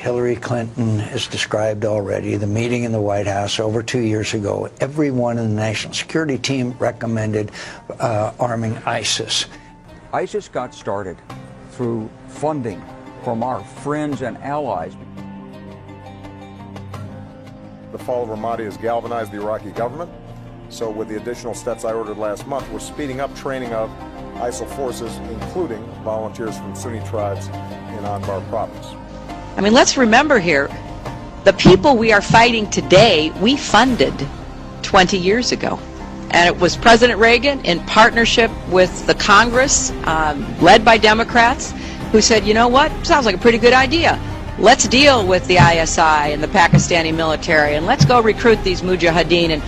Hillary Clinton has described already, the meeting in the White House over 2 years ago, everyone in the national security team recommended arming ISIS. ISIS got started through funding from our friends and allies. The fall of Ramadi has galvanized the Iraqi government. So with the additional steps I ordered last month, we're speeding up training of ISIL forces, including volunteers from Sunni tribes in Anbar province. I mean, let's remember here, the people we are fighting today, we funded 20 years ago. And it was President Reagan in partnership with the Congress, led by Democrats, who said, you know what, sounds like a pretty good idea. Let's deal with the ISI and the Pakistani military, and let's go recruit these mujahideen, and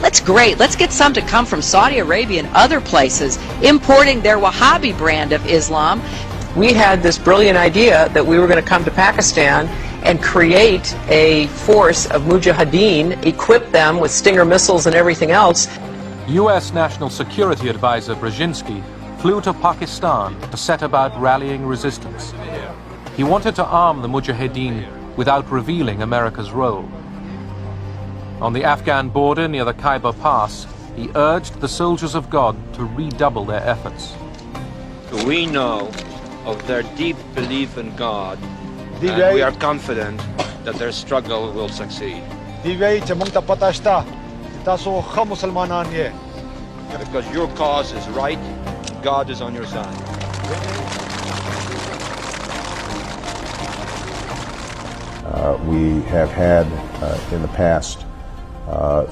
let's get some to come from Saudi Arabia and other places, importing their Wahhabi brand of Islam. We had this brilliant idea that we were going to come to Pakistan and create a force of mujahideen, equip them with Stinger missiles and everything else. U.S. National Security Advisor Brzezinski flew to Pakistan to set about rallying resistance. He wanted to arm the mujahideen without revealing America's role. On the Afghan border near the Khyber Pass, he urged the soldiers of God to redouble their efforts. We know of their deep belief in God, and we are confident that their struggle will succeed. Because your cause is right, God is on your side. We have had in the past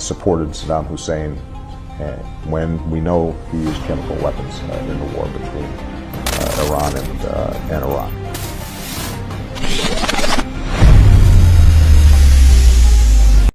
supported Saddam Hussein when we know he used chemical weapons in the war between Iran and Iraq.